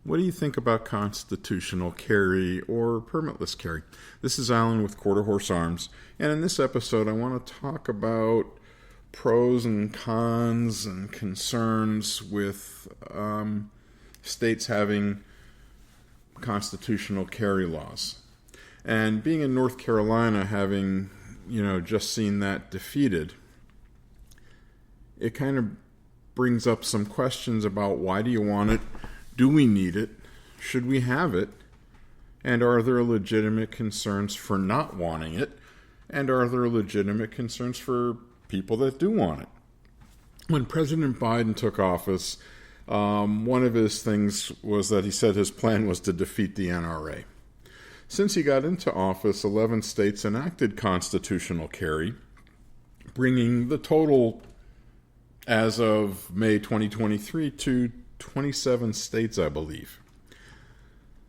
What do you think about constitutional carry or permitless carry? This is Alan with Quarter Horse Arms, and in this episode I want to talk about pros and cons and concerns with states having constitutional carry laws. And being in North Carolina, having just seen that defeated, it kind of brings up some questions about why do you want it? Do we need it? Should we have it? And are there legitimate concerns for not wanting it? And are there legitimate concerns for people that do want it? When President Biden took office, one of his things was that he said his plan was to defeat the NRA. Since he got into office, 11 states enacted constitutional carry, bringing the total as of May 2023 to 27 states, I believe.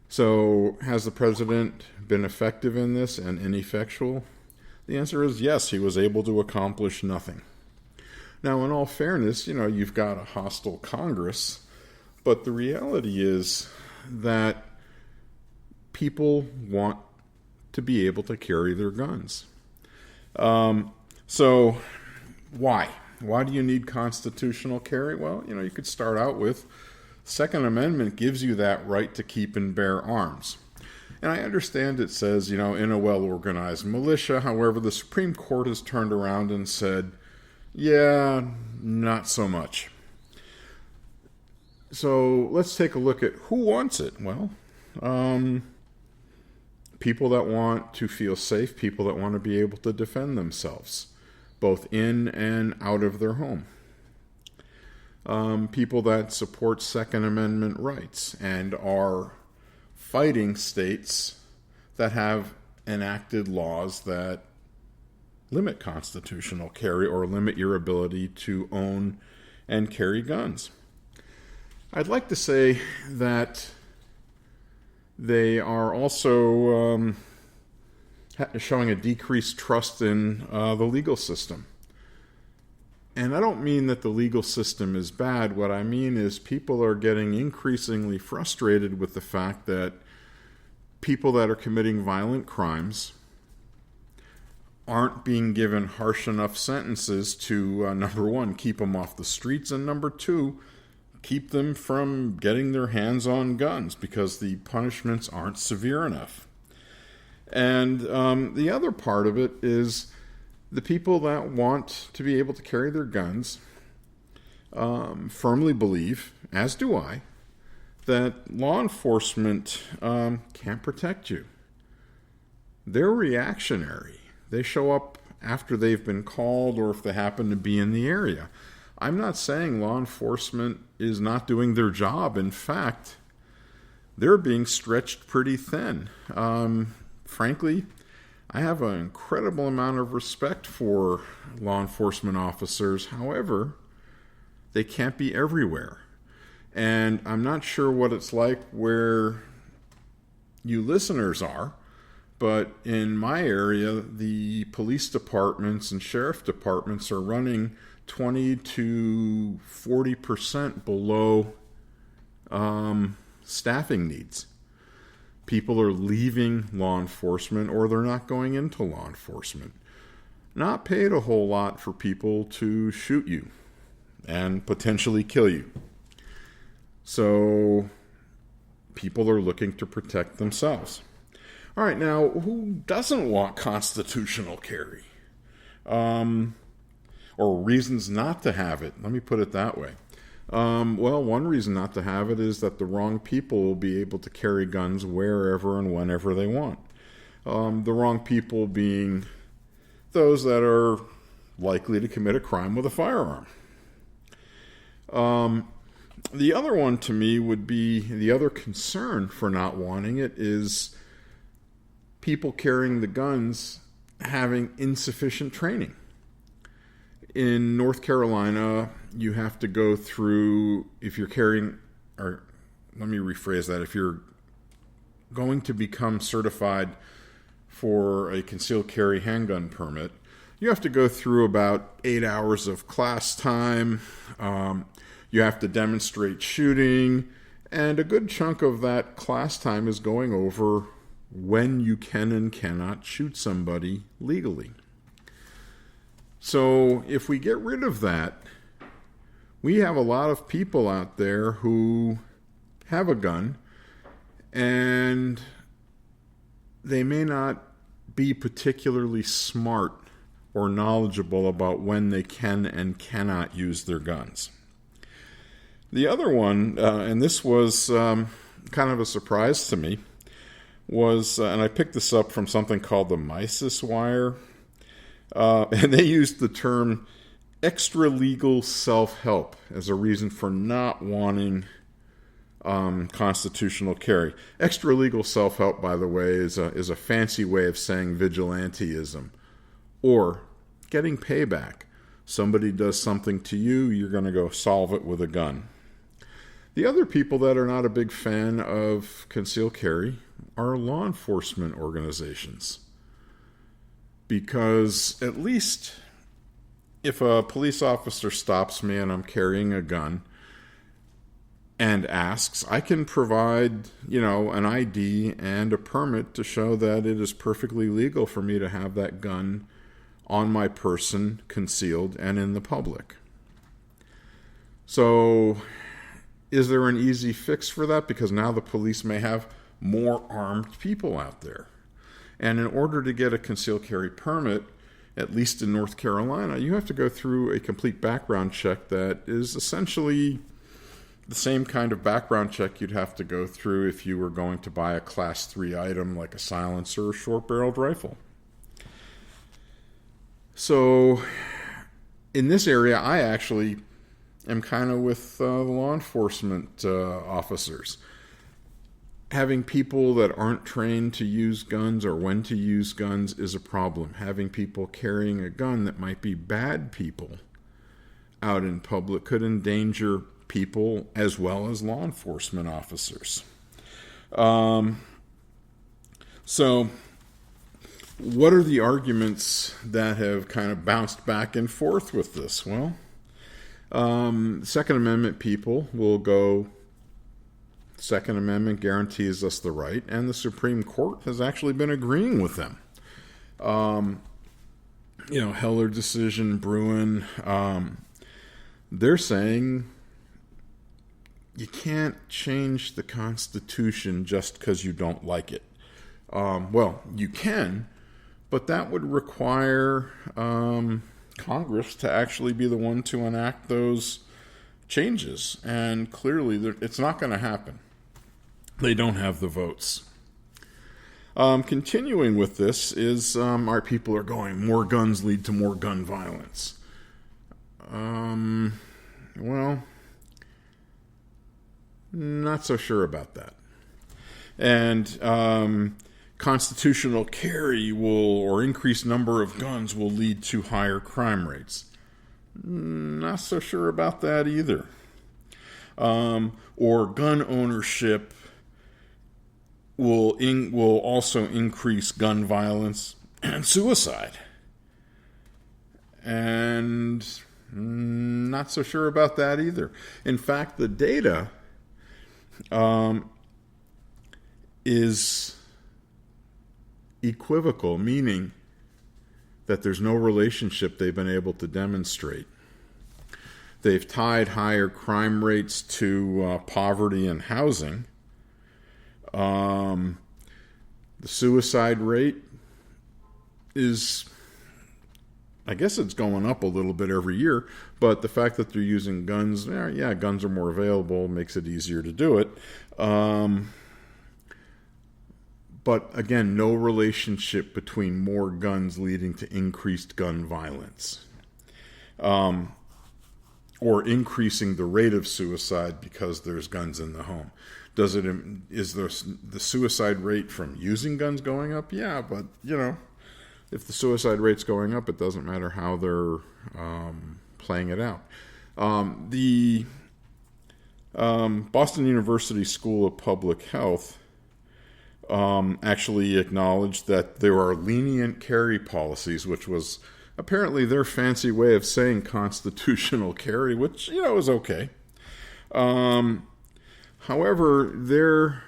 So, has the president been effective in this and ineffectual? The answer is yes, he was able to accomplish nothing. Now, in all fairness, you've got a hostile Congress, but the reality is that people want to be able to carry their guns. So, why? Why do you need constitutional carry? Well, you could start out with Second Amendment gives you that right to keep and bear arms. And I understand it says, in a well-organized militia. However, the Supreme Court has turned around and said, yeah, not so much. So let's take a look at who wants it. Well, people that want to feel safe, people that want to be able to defend themselves, both in and out of their home. People that support Second Amendment rights and are fighting states that have enacted laws that limit constitutional carry or limit your ability to own and carry guns. I'd like to say that they are also showing a decreased trust in the legal system. And I don't mean that the legal system is bad. What I mean is people are getting increasingly frustrated with the fact that people that are committing violent crimes aren't being given harsh enough sentences to, number one, keep them off the streets, and number two, keep them from getting their hands on guns because the punishments aren't severe enough. And the other part of it is the people that want to be able to carry their guns firmly believe, as do I, that law enforcement can't protect you. They're reactionary. They show up after they've been called or if they happen to be in the area. I'm not saying law enforcement is not doing their job. In fact, they're being stretched pretty thin. Frankly, I have an incredible amount of respect for law enforcement officers. However, they can't be everywhere. And I'm not sure what it's like where you listeners are, but in my area, the police departments and sheriff departments are running 20 to 40% below staffing needs. People are leaving law enforcement or they're not going into law enforcement. Not paid a whole lot for people to shoot you and potentially kill you. So people are looking to protect themselves. All right, now, who doesn't want constitutional carry? Or reasons not to have it? Let me put it that way. Well, one reason not to have it is that the wrong people will be able to carry guns wherever and whenever they want. The wrong people being those that are likely to commit a crime with a firearm. The other one to me would be, the other concern for not wanting it is people carrying the guns having insufficient training. In North Carolina, you have to go through, if you're carrying, or let me rephrase that, if you're going to become certified for a concealed carry handgun permit, you have to go through about 8 hours of class time. You have to demonstrate shooting, And a good chunk of that class time is going over when you can and cannot shoot somebody legally. So if we get rid of that, we have a lot of people out there who have a gun and they may not be particularly smart or knowledgeable about when they can and cannot use their guns. The other one, and this was kind of a surprise to me, was, and I picked this up from something called the Mises Wire, and they used the term extra-legal self-help as a reason for not wanting constitutional carry. Extra-legal self-help, by the way, is a fancy way of saying vigilanteism, or getting payback. Somebody does something to you, you're going to go solve it with a gun. The other people that are not a big fan of concealed carry are law enforcement organizations. Because at least if a police officer stops me and I'm carrying a gun and asks, I can provide, an ID and a permit to show that it is perfectly legal for me to have that gun on my person, concealed, and in the public. So, is there an easy fix for that? Because now the police may have more armed people out there. And in order to get a concealed carry permit, at least in North Carolina, you have to go through a complete background check that is essentially the same kind of background check you'd have to go through if you were going to buy a Class 3 item like a silencer or short-barreled rifle. So, in this area, I actually am kind of with the law enforcement officers. Having people that aren't trained to use guns or when to use guns is a problem. Having people carrying a gun that might be bad people out in public could endanger people as well as law enforcement officers. So, what are the arguments that have kind of bounced back and forth with this? Well, Second Amendment people will go, Second Amendment guarantees us the right, and the Supreme Court has actually been agreeing with them. Heller decision, Bruin, they're saying you can't change the Constitution just because you don't like it. Well, you can, but that would require Congress to actually be the one to enact those changes. And clearly, it's not going to happen. They don't have the votes. Continuing with this is our people are going, more guns lead to more gun violence. Well, not so sure about that. And constitutional carry or increased number of guns will lead to higher crime rates. Not so sure about that either. Or gun ownership will also increase gun violence and suicide. And not so sure about that either. In fact, the data is equivocal, meaning that there's no relationship they've been able to demonstrate. They've tied higher crime rates to poverty and housing. The suicide rate is, I guess it's going up a little bit every year, but the fact that they're using guns, guns are more available, makes it easier to do it. But again, no relationship between more guns leading to increased gun violence. Or increasing the rate of suicide because there's guns in the home. Is the suicide rate from using guns going up? Yeah, but if the suicide rate's going up, it doesn't matter how they're playing it out. The Boston University School of Public Health actually acknowledged that there are lenient carry policies, which was apparently their fancy way of saying constitutional carry, which, is okay. However, their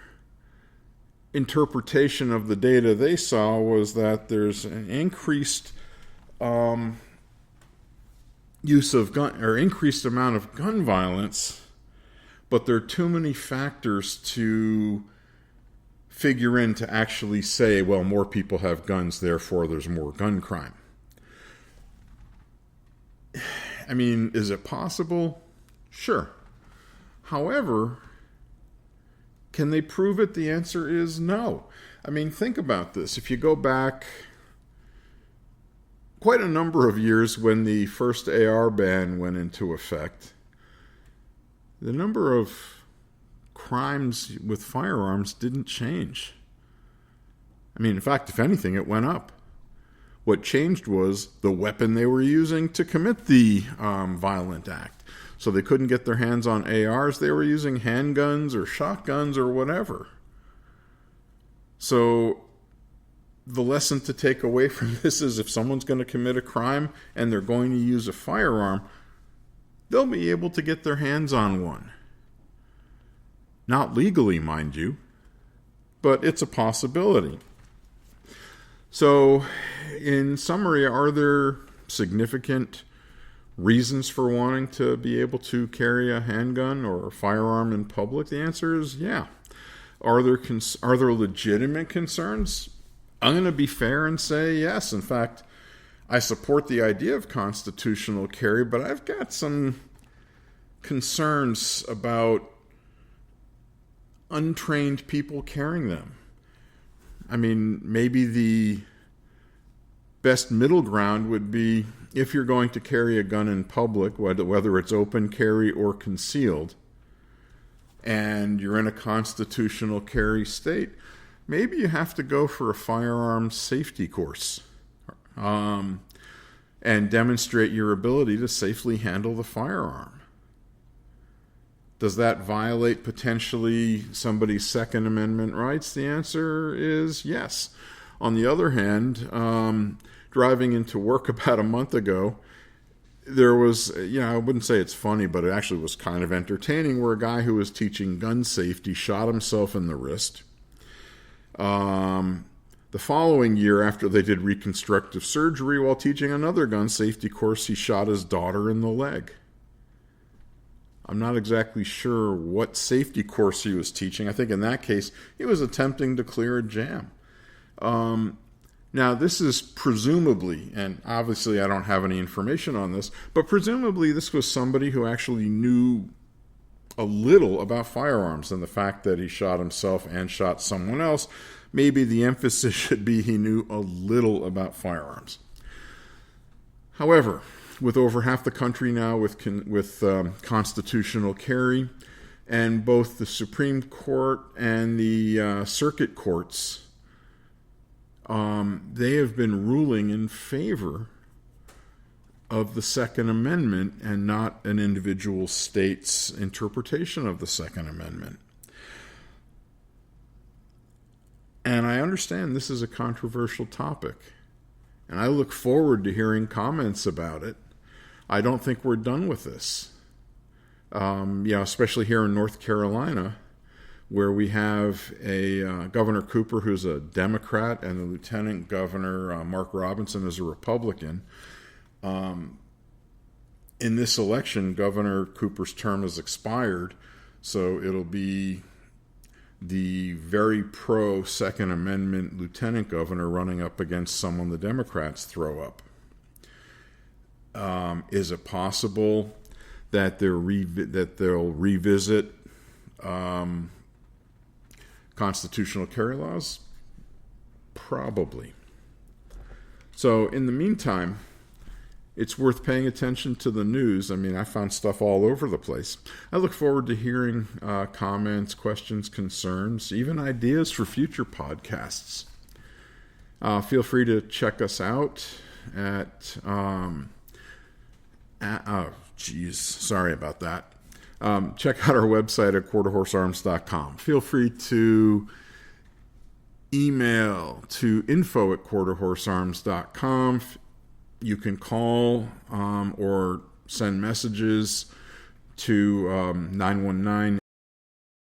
interpretation of the data they saw was that there's an increased use of gun, or increased amount of gun violence, but there are too many factors to figure in to actually say, well, more people have guns, therefore there's more gun crime. I mean, is it possible? Sure. However, can they prove it? The answer is no. I mean, think about this. If you go back quite a number of years when the first AR ban went into effect, the number of crimes with firearms didn't change. I mean, in fact, if anything, it went up. What changed was the weapon they were using to commit the violent act. So they couldn't get their hands on ARs. They were using handguns or shotguns or whatever. So the lesson to take away from this is if someone's going to commit a crime and they're going to use a firearm, they'll be able to get their hands on one. Not legally, mind you, but it's a possibility. So, in summary, are there significant reasons for wanting to be able to carry a handgun or a firearm in public? The answer is yeah. Are there legitimate concerns? I'm going to be fair and say yes. In fact, I support the idea of constitutional carry, but I've got some concerns about untrained people carrying them. I mean, maybe the best middle ground would be if you're going to carry a gun in public, whether it's open carry or concealed, and you're in a constitutional carry state, maybe you have to go for a firearms safety course and demonstrate your ability to safely handle the firearm. Does that violate potentially somebody's Second Amendment rights? The answer is yes. On the other hand, driving into work about a month ago, there was, I wouldn't say it's funny, but it actually was kind of entertaining, where a guy who was teaching gun safety shot himself in the wrist. The following year, after they did reconstructive surgery while teaching another gun safety course, he shot his daughter in the leg. I'm not exactly sure what safety course he was teaching. I think in that case, he was attempting to clear a jam. Now, this is presumably, and obviously I don't have any information on this, but presumably this was somebody who actually knew a little about firearms, and the fact that he shot himself and shot someone else, maybe the emphasis should be he knew a little about firearms. However, with over half the country now with constitutional carry, and both the Supreme Court and the circuit courts, they have been ruling in favor of the Second Amendment and not an individual state's interpretation of the Second Amendment. And I understand this is a controversial topic, and I look forward to hearing comments about it. I don't think we're done with this. Especially here in North Carolina, where we have a Governor Cooper who's a Democrat and the Lieutenant Governor Mark Robinson is a Republican. In this election, Governor Cooper's term has expired, so it'll be the very pro-Second Amendment Lieutenant Governor running up against someone the Democrats throw up. Is it possible that they'll revisit constitutional carry laws? Probably. So in the meantime, it's worth paying attention to the news. I mean, I found stuff all over the place. I look forward to hearing comments, questions, concerns, even ideas for future podcasts. Feel free to check us out at sorry about that. Check out our website at quarterhorsearms.com. Feel free to email to info@quarterhorsearms.com. You can call or send messages to 919